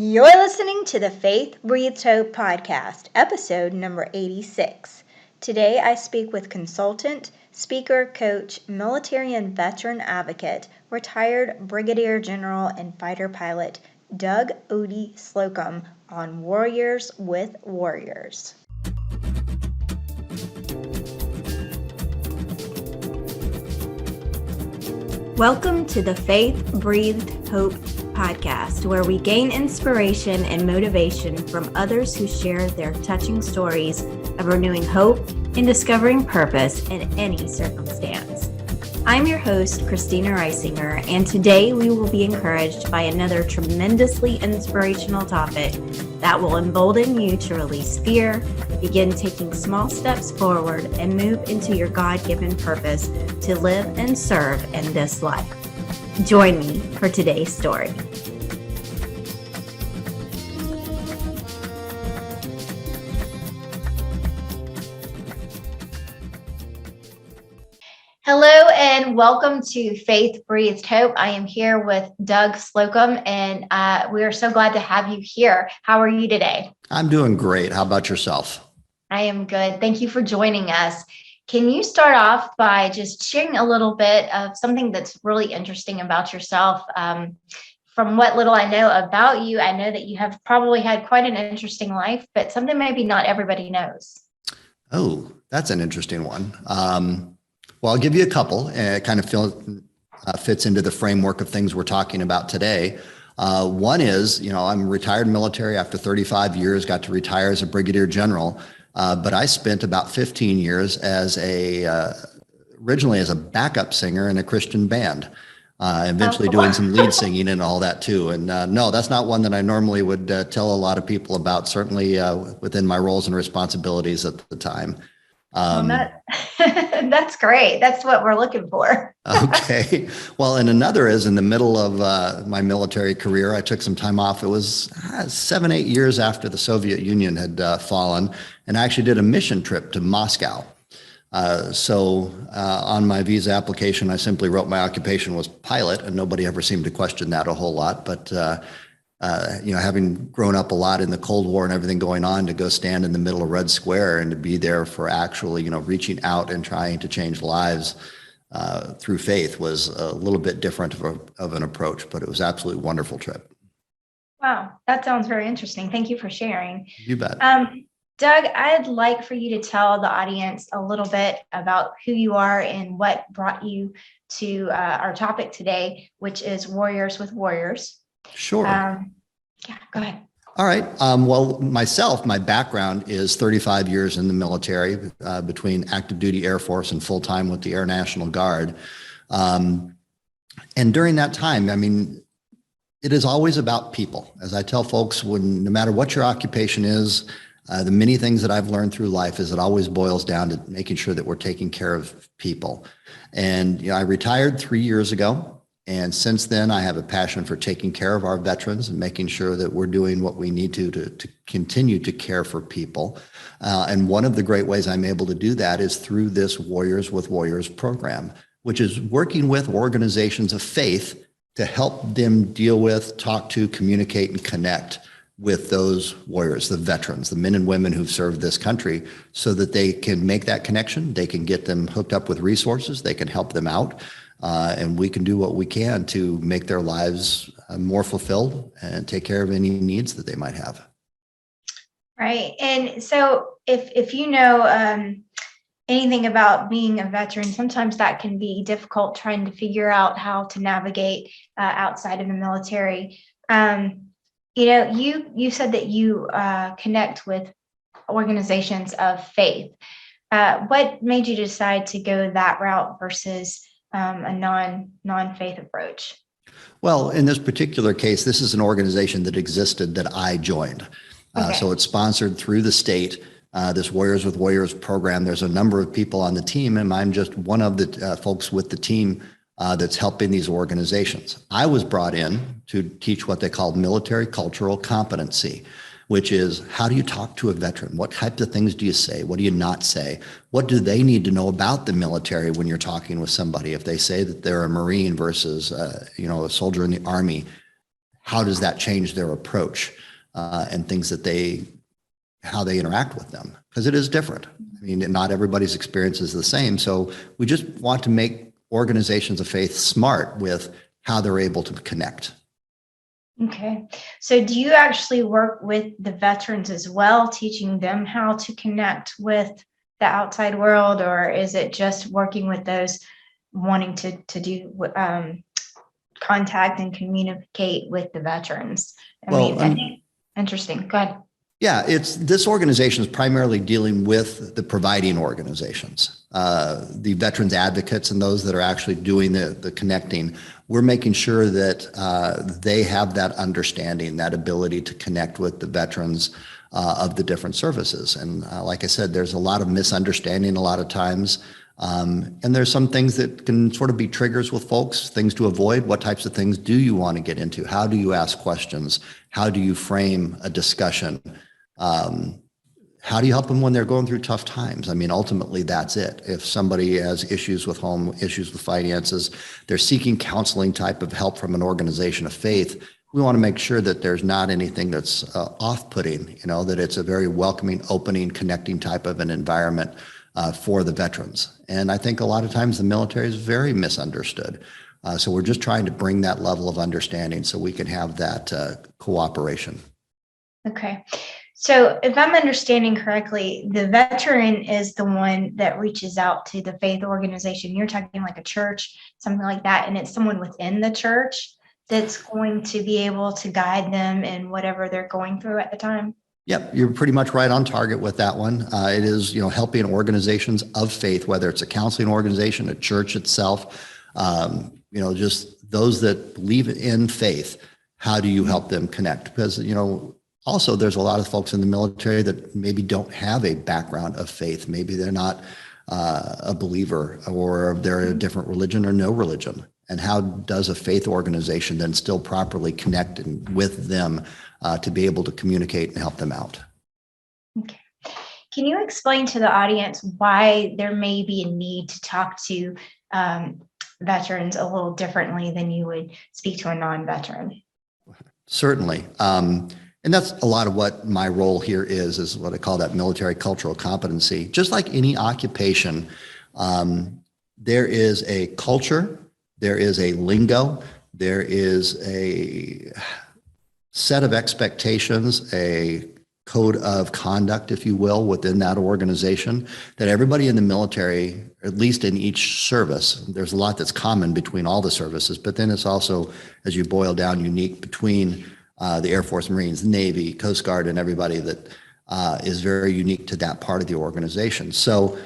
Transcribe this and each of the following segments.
You're listening to the Faith Breathes Hope podcast, episode number 86. Today I speak with consultant, speaker, coach, military and veteran advocate, retired Brigadier General and fighter pilot Doug Odie Slocum on Warriors with Warriors. Welcome to the Faith Breathed Hope podcast, where we gain inspiration and motivation from others who share their touching stories of renewing hope and discovering purpose in any circumstance. I'm your host, Christina Reisinger, and today we will be encouraged by another tremendously inspirational topic that will embolden you to release fear, begin taking small steps forward, and move into your God-given purpose to live and serve in this life. Join me for today's story. Hello and welcome to Faith Breathed Hope. I am here with Doug Slocum, and we are so glad to have you here. How are you today? I'm doing great. How about yourself? I am good. Thank you for joining us. Can you start off by just sharing a little bit of something that's really interesting about yourself? From what little I know about you, I know that you have probably had quite an interesting life, but something maybe not everybody knows. Oh, that's an interesting one. Well, I'll give you a couple. It kind of fits into the framework of things we're talking about today. One is, I'm retired military after 35 years, got to retire as a brigadier general, but I spent about 15 years originally as a backup singer in a Christian band, eventually doing some lead singing and all that too. And no, that's not one that I normally would tell a lot of people about, certainly within my roles and responsibilities at the time. That's great. That's what we're looking for. Okay. Well, and another is in the middle of my military career, I took some time off. It was 7-8 years after the Soviet Union had fallen, and I actually did a mission trip to Moscow. So on my visa application, I simply wrote my occupation was pilot, and nobody ever seemed to question that a whole lot. But having grown up a lot in the Cold War and everything going on, to go stand in the middle of Red Square and to be there for actually, reaching out and trying to change lives through faith was a little bit different of an approach, but it was absolutely a wonderful trip. Wow, that sounds very interesting. Thank you for sharing. You bet. Doug, I'd like for you to tell the audience a little bit about who you are and what brought you to our topic today, which is Warriors with Warriors. Sure. Yeah, go ahead. All right. Well, my background is 35 years in the military, between active duty Air Force and full-time with the Air National Guard. And during that time, it is always about people. As I tell folks, no matter what your occupation is, the many things that I've learned through life is it always boils down to making sure that we're taking care of people. And, I retired 3 years ago. And since then, I have a passion for taking care of our veterans and making sure that we're doing what we need to continue to care for people. And one of the great ways I'm able to do that is through this Warriors with Warriors program, which is working with organizations of faith to help them deal with, talk to, communicate, and connect with those warriors, the veterans, the men and women who've served this country, so that they can make that connection. They can get them hooked up with resources. They can help them out. And we can do what we can to make their lives more fulfilled and take care of any needs that they might have. Right. And so if you know anything about being a veteran, sometimes that can be difficult trying to figure out how to navigate outside of the military. You said that you connect with organizations of faith. What made you decide to go that route versus a non-faith approach? Well, in this particular case, this is an organization that existed that I joined. Okay. So it's sponsored through the state, this Warriors with Warriors program. There's a number of people on the team, and I'm just one of the folks with the team that's helping these organizations. I was brought in to teach what they call military cultural competency, which is, how do you talk to a veteran? What types of things do you say? What do you not say? What do they need to know about the military when you're talking with somebody? If they say that they're a Marine versus a soldier in the Army, how does that change their approach and things that how they interact with them? Because it is different. I mean, not everybody's experience is the same. So we just want to make organizations of faith smart with how they're able to connect. Okay. So do you actually work with the veterans as well, teaching them how to connect with the outside world, or is it just working with those wanting to do contact and communicate with the veterans? I think interesting. Go ahead. Yeah, this organization is primarily dealing with the providing organizations, the veterans advocates and those that are actually doing the connecting. We're making sure that they have that understanding, that ability to connect with the veterans of the different services. And like I said, there's a lot of misunderstanding a lot of times. And there's some things that can sort of be triggers with folks, things to avoid. What types of things do you want to get into? How do you ask questions? How do you frame a discussion? How do you help them when they're going through tough times? I mean, ultimately, that's it. If somebody has issues with home, issues with finances, they're seeking counseling type of help from an organization of faith, we want to make sure that there's not anything that's off-putting, that it's a very welcoming, opening, connecting type of an environment for the veterans. And I think a lot of times the military is very misunderstood. So we're just trying to bring that level of understanding so we can have that cooperation. Okay. So if I'm understanding correctly, the veteran is the one that reaches out to the faith organization. You're talking like a church, something like that, and it's someone within the church that's going to be able to guide them in whatever they're going through at the time? Yep, you're pretty much right on target with that one. It is, helping organizations of faith, whether it's a counseling organization, a church itself, just those that believe in faith. How do you help them connect? Because, also, there's a lot of folks in the military that maybe don't have a background of faith. Maybe they're not a believer, or they're a different religion or no religion. And how does a faith organization then still properly connect with them to be able to communicate and help them out? Okay. Can you explain to the audience why there may be a need to talk to veterans a little differently than you would speak to a non-veteran? Certainly. And that's a lot of what my role here is what I call that military cultural competency. Just like any occupation, there is a culture, there is a lingo, there is a set of expectations, a code of conduct, if you will, within that organization that everybody in the military, at least in each service, there's a lot that's common between all the services, but then it's also, as you boil down, unique between the Air Force, Marines, Navy, Coast Guard, and everybody that is very unique to that part of the organization. So,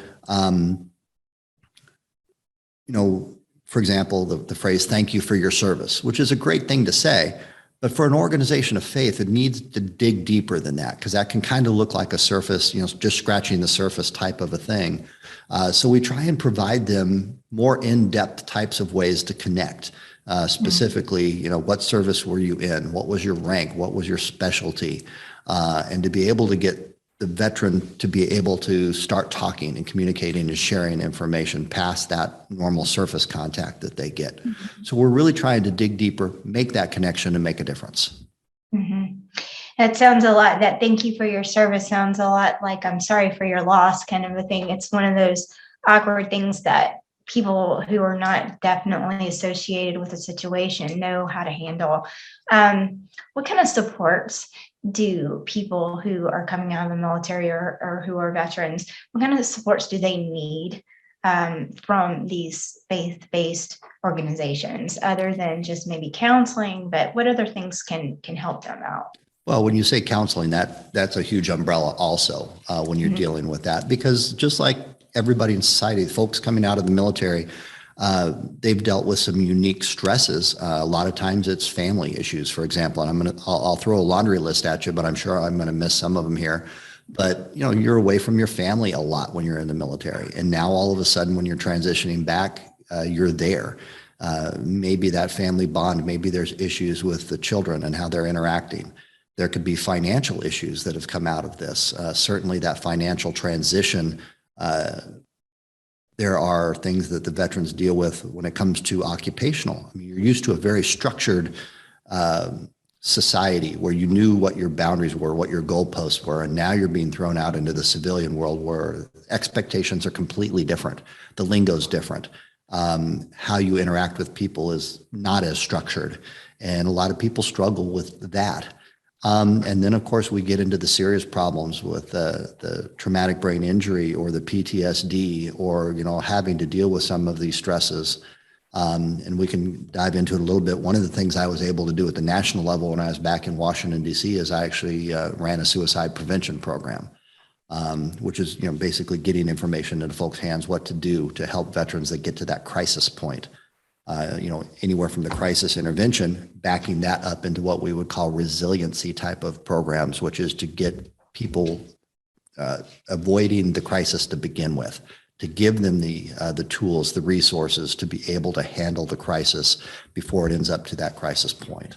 for example, the phrase, thank you for your service, which is a great thing to say, but for an organization of faith, it needs to dig deeper than that, because that can kind of look like a surface, just scratching the surface type of a thing. So we try and provide them more in-depth types of ways to connect. Specifically, what service were you in? What was your rank? What was your specialty? And to be able to get the veteran to be able to start talking and communicating and sharing information past that normal surface contact that they get. Mm-hmm. So we're really trying to dig deeper, make that connection, and make a difference. Mm-hmm. That sounds a lot, that thank you for your service sounds a lot like I'm sorry for your loss kind of a thing. It's one of those awkward things that people who are not definitely associated with a situation know how to handle. What kind of supports do people who are coming out of the military or who are veterans, what kind of supports do they need from these faith-based organizations, other than just maybe counseling, but what other things can help them out? Well, when you say counseling, that's a huge umbrella also when you're dealing with that, because just like everybody in society, folks coming out of the military, they've dealt with some unique stresses. A lot of times it's family issues, for example, and I'll throw a laundry list at you, but I'm sure I'm going to miss some of them here. But, you're away from your family a lot when you're in the military. And now all of a sudden, when you're transitioning back, you're there. Maybe that family bond, maybe there's issues with the children and how they're interacting. There could be financial issues that have come out of this. Certainly that financial transition, there are things that the veterans deal with when it comes to occupational. I mean, you're used to a very structured society where you knew what your boundaries were, what your goalposts were, and now you're being thrown out into the civilian world where expectations are completely different. The lingo's different. How you interact with people is not as structured, and a lot of people struggle with that. And then, of course, we get into the serious problems with the traumatic brain injury or the PTSD, or having to deal with some of these stresses. And we can dive into it a little bit. One of the things I was able to do at the national level when I was back in Washington, D.C., is I actually ran a suicide prevention program, which is basically getting information into folks' hands, what to do to help veterans that get to that crisis point. Anywhere from the crisis intervention, backing that up into what we would call resiliency type of programs, which is to get people avoiding the crisis to begin with, to give them the tools, the resources to be able to handle the crisis before it ends up to that crisis point.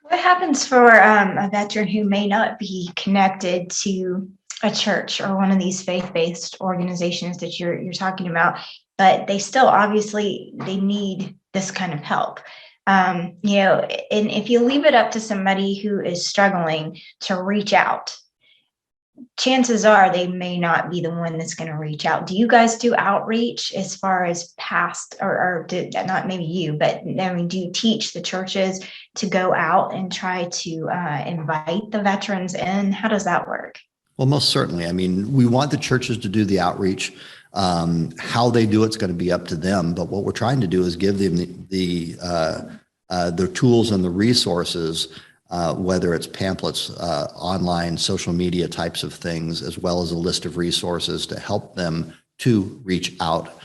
What happens for a veteran who may not be connected to a church or one of these faith-based organizations that you're talking about, but they still obviously they need this kind of help? And if you leave it up to somebody who is struggling to reach out, chances are they may not be the one that's going to reach out. Do you guys do outreach as far as past, or not maybe you, but do you teach the churches to go out and try to invite the veterans in? How does that work? Well, most certainly. I mean, we want the churches to do the outreach. How they do it's going to be up to them. But what we're trying to do is give them the tools and the resources, whether it's pamphlets, online, social media types of things, as well as a list of resources to help them to reach out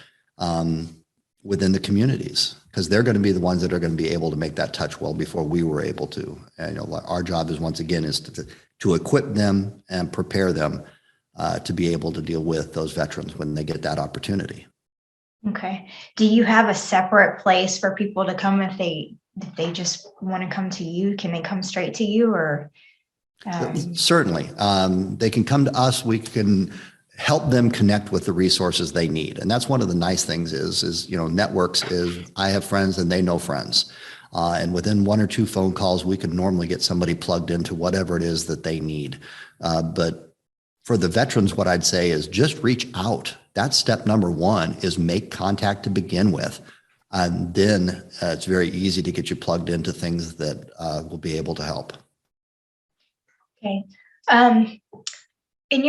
within the communities, because they're going to be the ones that are going to be able to make that touch well before we were able to. And our job is, once again, is to equip them and prepare them to be able to deal with those veterans when they get that opportunity. Okay. Do you have a separate place for people to come if they just want to come to you? Can they come straight to you, or? Certainly. They can come to us. We can help them connect with the resources they need. And that's one of the nice things is networks is I have friends and they know friends. And within one or two phone calls, we can normally get somebody plugged into whatever it is that they need. But for the veterans, what I'd say is just reach out. That's step number one, is make contact to begin with. And then it's very easy to get you plugged into things that will be able to help. Okay. In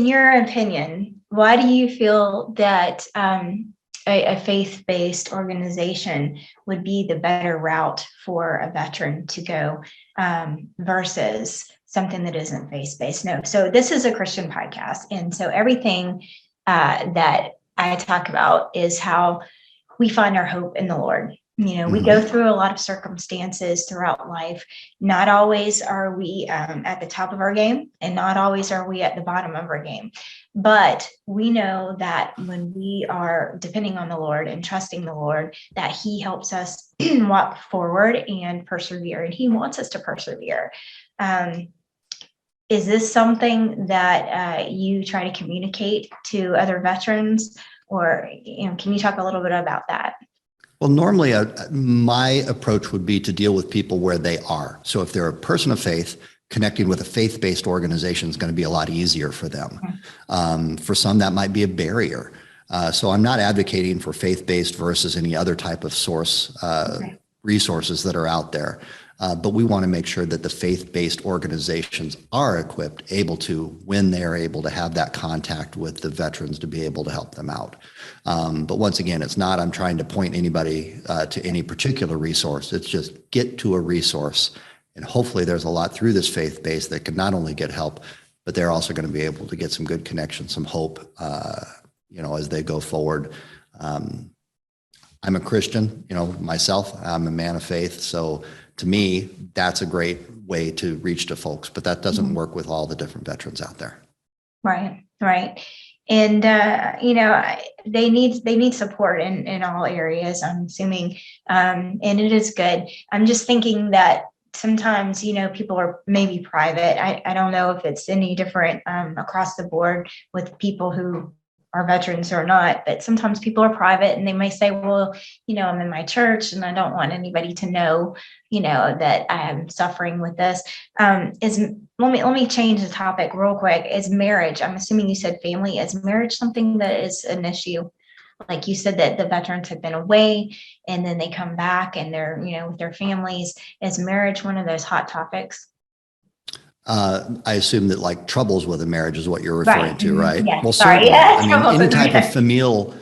your opinion, why do you feel that a faith-based organization would be the better route for a veteran to go versus something that isn't faith-based? No. So this is a Christian podcast. And so everything that I talk about is how we find our hope in the Lord. We go through a lot of circumstances throughout life. Not always are we at the top of our game, and not always are we at the bottom of our game. But we know that when we are depending on the Lord and trusting the Lord, that He helps us walk forward and persevere, and He wants us to persevere. Is this something that you try to communicate to other veterans, or can you talk a little bit about that? Well, normally my approach would be to deal with people where they are. So if they're a person of faith, connecting with a faith-based organization is going to be a lot easier for them. For some, that might be a barrier. So I'm not advocating for faith-based versus any other type of source resources that are out there. But we want to make sure that the faith-based organizations are equipped, able to, when they are able to have that contact with the veterans, to be able to help them out. But once again, it's not I'm trying to point anybody to any particular resource. It's just get to a resource. And hopefully there's a lot through this faith-based that can not only get help, but they're also going to be able to get some good connection, some hope, as they go forward. I'm a Christian, myself, I'm a man of faith. So to me, that's a great way to reach to folks, but that doesn't work with all the different veterans out there. Right. And, they need support in all areas, I'm assuming. And it is good. I'm just thinking that sometimes, people are maybe private. I don't know if it's any different across the board with people who are veterans or not, but sometimes people are private and they may say, well, I'm in my church and I don't want anybody to know, that I am suffering with this. Let me change the topic real quick. Is marriage, I'm assuming you said family, is marriage something that is an issue? Like you said that the veterans have been away and then they come back and they're, with their families. Is marriage one of those hot topics? I assume that like troubles with a marriage is what you're referring to, right? Yeah. Well, Sorry. certainly. I mean, Troubles any with type of marriage. familial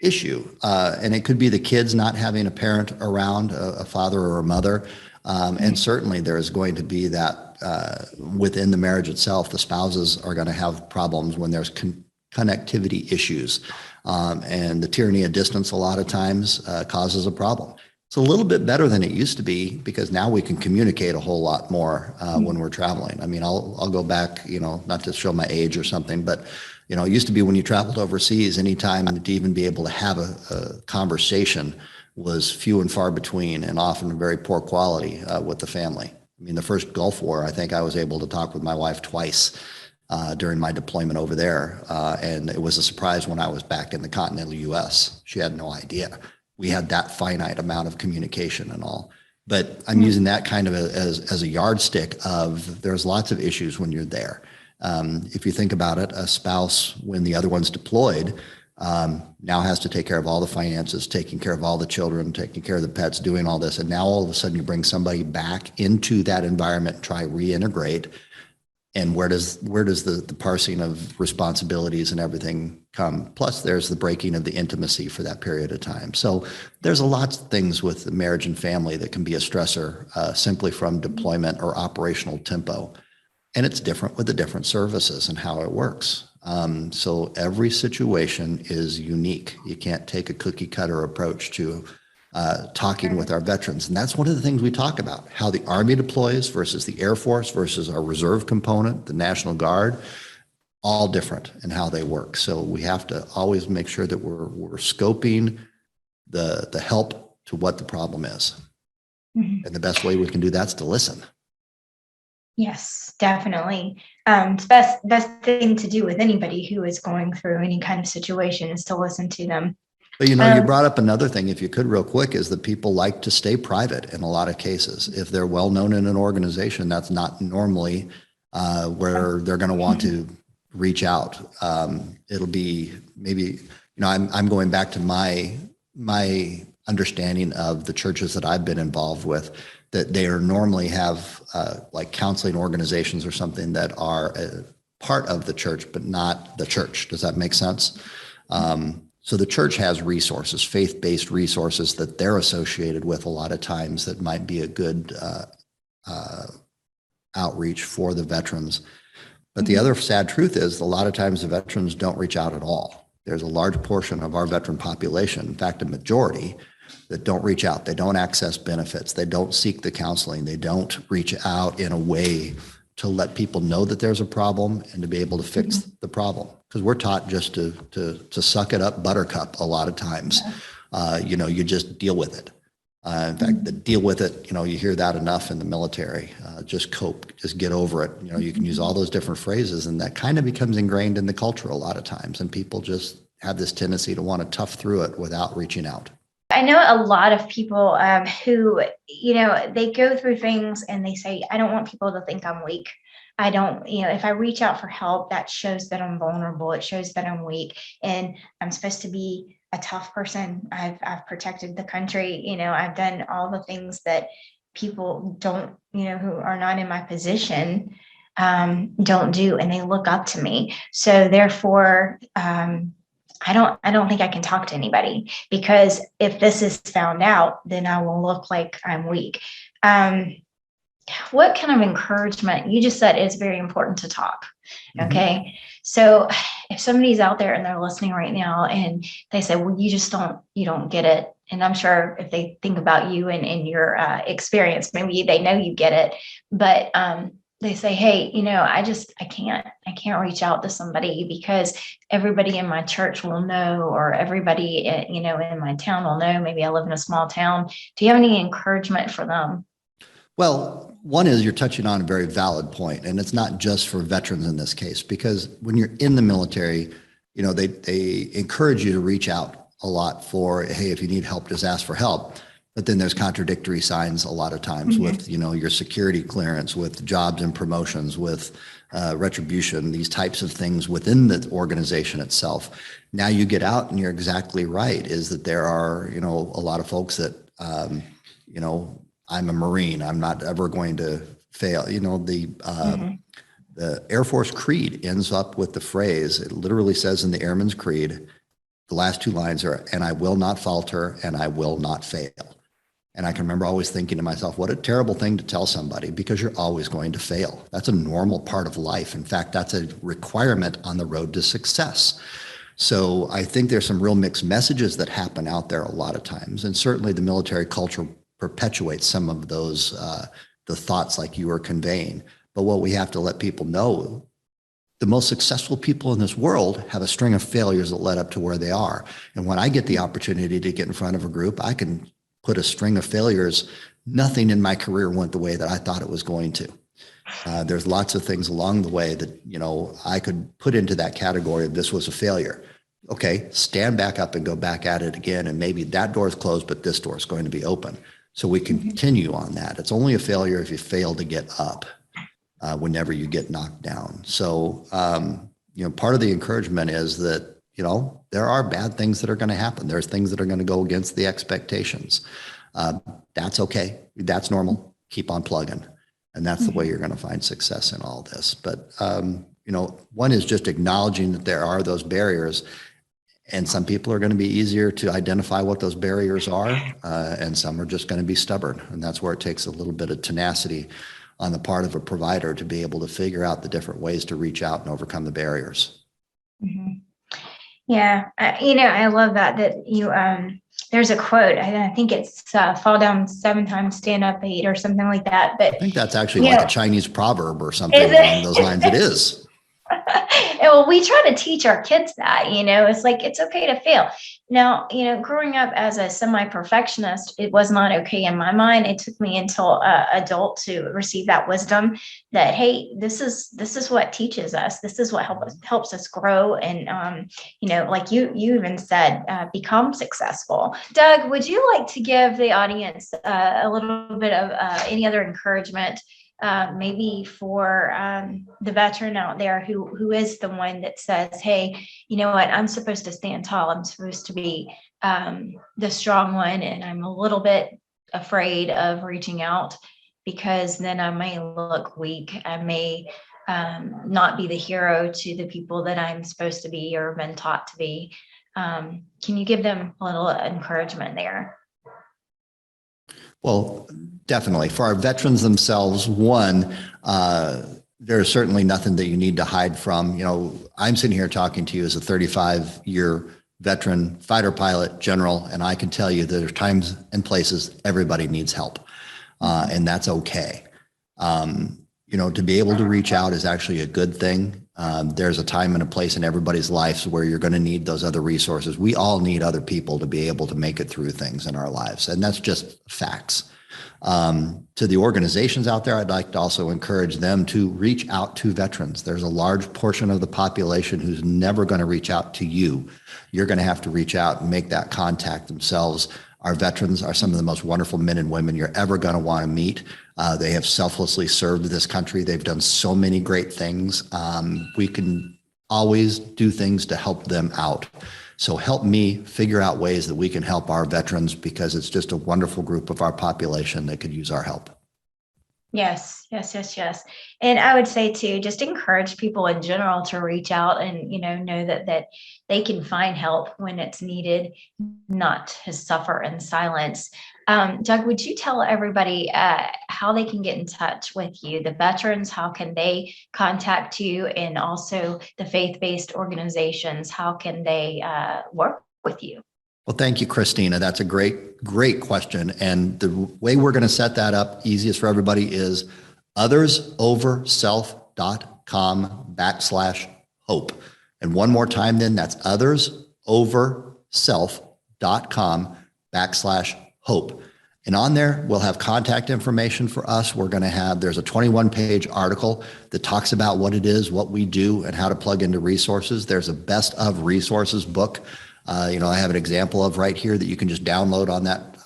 issue, and it could be the kids not having a parent around, a father or a mother. And certainly there's going to be that within the marriage itself, the spouses are going to have problems when there's connectivity issues. And the tyranny of distance a lot of times causes a problem. It's a little bit better than it used to be because now we can communicate a whole lot more when we're traveling. I mean, I'll go back, not to show my age or something, but it used to be when you traveled overseas, anytime to even be able to have a conversation was few and far between and often very poor quality with the family. I mean, the first Gulf War, I think I was able to talk with my wife twice during my deployment over there. And it was a surprise when I was back in the continental US. She had no idea. We had that finite amount of communication and all. But I'm using that kind of as a yardstick of there's lots of issues when you're there. If you think about it, a spouse, when the other one's deployed, now has to take care of all the finances, taking care of all the children, taking care of the pets, doing all this. And now all of a sudden you bring somebody back into that environment, try reintegrate. And where does the parsing of responsibilities and everything come? Plus, there's the breaking of the intimacy for that period of time. So there's a lot of things with the marriage and family that can be a stressor simply from deployment or operational tempo. And it's different with the different services and how it works. So every situation is unique. You can't take a cookie cutter approach to talking with our veterans. And that's one of the things we talk about, how the Army deploys versus the Air Force versus our reserve component, the National Guard, all different in how they work. So we have to always make sure that we're scoping the help to what the problem is. Mm-hmm. And the best way we can do that is to listen. Yes, definitely. It's best thing to do with anybody who is going through any kind of situation is to listen to them. But you brought up another thing, if you could real quick, is that people like to stay private in a lot of cases. If they're well known in an organization, that's not normally where they're going to want to reach out. It'll be maybe, I'm going back to my understanding of the churches that I've been involved with, that they are normally have like counseling organizations or something that are a part of the church, but not the church. Does that make sense? So the church has resources, faith-based resources that they're associated with a lot of times that might be a good outreach for the veterans. But the other sad truth is a lot of times the veterans don't reach out at all. There's a large portion of our veteran population, in fact, a majority, that don't reach out. They don't access benefits. They don't seek the counseling. They don't reach out in a way to let people know that there's a problem and to be able to fix the problem. Because we're taught just to suck it up buttercup a lot of times. You just deal with it. In fact, the deal with it, you hear that enough in the military. Just cope, just get over it. You can use all those different phrases, and that kind of becomes ingrained in the culture a lot of times. And people just have this tendency to want to tough through it without reaching out. I know a lot of people who, they go through things and they say, I don't want people to think I'm weak. I don't, if I reach out for help, that shows that I'm vulnerable. It shows that I'm weak and I'm supposed to be a tough person. I've protected the country. I've done all the things that people don't, who are not in my position, don't do, and they look up to me. So therefore, I don't think I can talk to anybody, because if this is found out, then I will look like I'm weak. What kind of encouragement? You just said it's very important to talk. Okay. Mm-hmm. So if somebody's out there and they're listening right now and they say, well, you don't get it. And I'm sure if they think about you and your experience, maybe they know you get it, but they say, hey, I can't reach out to somebody because everybody in my church will know, or everybody, in my town will know. Maybe I live in a small town. Do you have any encouragement for them? Well, one is you're touching on a very valid point, and it's not just for veterans in this case, because when you're in the military, they encourage you to reach out a lot for, hey, if you need help, just ask for help. But then there's contradictory signs a lot of times with, your security clearance, with jobs and promotions, with retribution, these types of things within the organization itself. Now you get out and you're exactly right, is that there are, a lot of folks that, I'm a Marine, I'm not ever going to fail. The Air Force Creed ends up with the phrase, it literally says in the Airman's Creed, the last two lines are, and I will not falter and I will not fail. And I can remember always thinking to myself, what a terrible thing to tell somebody, because you're always going to fail. That's a normal part of life. In fact, that's a requirement on the road to success. So I think there's some real mixed messages that happen out there a lot of times. And certainly the military culture perpetuates some of those, the thoughts like you were conveying. But what we have to let people know, the most successful people in this world have a string of failures that led up to where they are. And when I get the opportunity to get in front of a group, I can put a string of failures. Nothing in my career went the way that I thought it was going to. There's lots of things along the way that, I could put into that category of this was a failure. Okay, stand back up and go back at it again. And maybe that door is closed, but this door is going to be open. So we can continue on that. It's only a failure if you fail to get up whenever you get knocked down. So, part of the encouragement is that, there are bad things that are going to happen. There's things that are going to go against the expectations. That's okay. That's normal. Keep on plugging. And that's the way you're going to find success in all this. But, one is just acknowledging that there are those barriers, and some people are going to be easier to identify what those barriers are. And some are just going to be stubborn. And that's where it takes a little bit of tenacity on the part of a provider to be able to figure out the different ways to reach out and overcome the barriers. Yeah. I love that you, there's a quote, I think it's fall down 7 times, stand up 8 or something like that. But I think that's actually like a Chinese proverb or something along those lines. It is. Well, we try to teach our kids that, it's like, it's okay to fail. Now, growing up as a semi-perfectionist, it was not okay in my mind. It took me until adult to receive that wisdom that, hey, this is what teaches us. This is what helps us grow. And, like you even said, become successful. Doug, would you like to give the audience a little bit of any other encouragement maybe for the veteran out there who is the one that says, hey, you know what, I'm supposed to stand tall. I'm supposed to be the strong one. And I'm a little bit afraid of reaching out because then I may look weak. I may not be the hero to the people that I'm supposed to be or been taught to be. Can you give them a little encouragement there? Well, definitely. For our veterans themselves, one, there's certainly nothing that you need to hide from. I'm sitting here talking to you as a 35-year veteran, fighter pilot, general, and I can tell you there are times and places everybody needs help, and that's okay. To be able to reach out is actually a good thing. There's a time and a place in everybody's lives where you're going to need those other resources. We all need other people to be able to make it through things in our lives. And that's just facts. To the organizations out there, I'd like to also encourage them to reach out to veterans. There's a large portion of the population who's never going to reach out to you. You're going to have to reach out and make that contact themselves. Our veterans are some of the most wonderful men and women you're ever going to want to meet. They have selflessly served this country. They've done so many great things. We can always do things to help them out. So help me figure out ways that we can help our veterans, because it's just a wonderful group of our population that could use our help. Yes. And I would say too, just encourage people in general to reach out and, know that they can find help when it's needed, not to suffer in silence. Doug, would you tell everybody how they can get in touch with you, the veterans, how can they contact you, and also the faith-based organizations, how can they work with you? Well, thank you, Christina. That's a great question. And the way we're going to set that up easiest for everybody is othersoverself.com/hope. And one more time, then that's othersoverself.com/hope. And on there, we'll have contact information for us. There's a 21-page article that talks about what it is, what we do, and how to plug into resources. There's a best of resources book. I have an example of right here that you can just download on that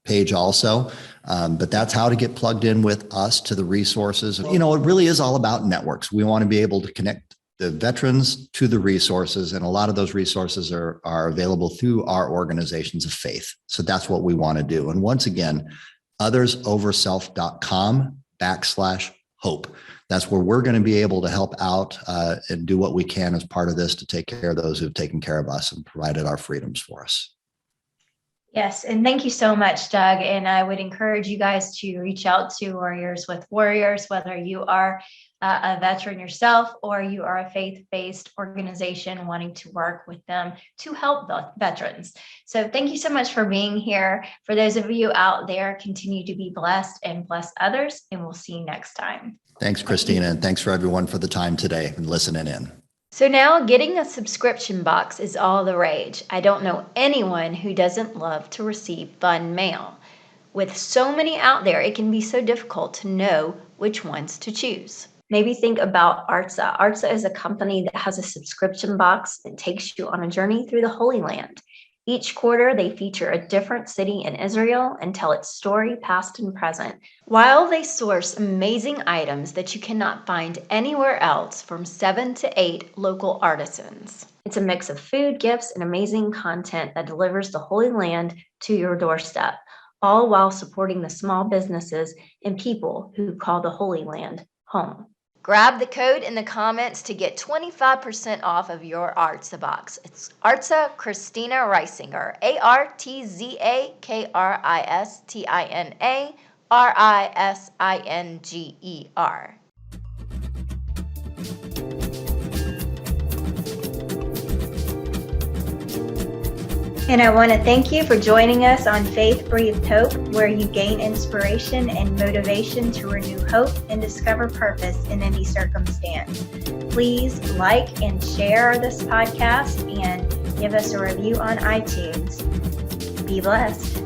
page also. But that's how to get plugged in with us to the resources. It really is all about networks. We want to be able to connect the veterans to the resources, and a lot of those resources are available through our organizations of faith. So that's what we want to do. And once again, othersoverself.com/hope. That's where we're going to be able to help out and do what we can as part of this to take care of those who've taken care of us and provided our freedoms for us. Yes, and thank you so much, Doug. And I would encourage you guys to reach out to Warriors with Warriors, whether you are a veteran yourself or you are a faith-based organization wanting to work with them to help the veterans. So thank you so much for being here. For those of you out there, continue to be blessed and bless others, and we'll see you next time. Thanks, Christina, and thanks for everyone for the time today and listening in. So now getting a subscription box is all the rage. I don't know anyone who doesn't love to receive fun mail. With so many out there, it can be so difficult to know which ones to choose. Maybe think about ARTSA. ARTSA is a company that has a subscription box that takes you on a journey through the Holy Land. Each quarter, they feature a different city in Israel and tell its story, past and present, while they source amazing items that you cannot find anywhere else from 7 to 8 local artisans. It's a mix of food, gifts, and amazing content that delivers the Holy Land to your doorstep, all while supporting the small businesses and people who call the Holy Land home. Grab the code in the comments to get 25% off of your ARTSA box. It's ARTSA Christina Reisinger, ARTZA KRISTINA RISINGER. And I want to thank you for joining us on Faith Breathed Hope, where you gain inspiration and motivation to renew hope and discover purpose in any circumstance. Please like and share this podcast and give us a review on iTunes. Be blessed.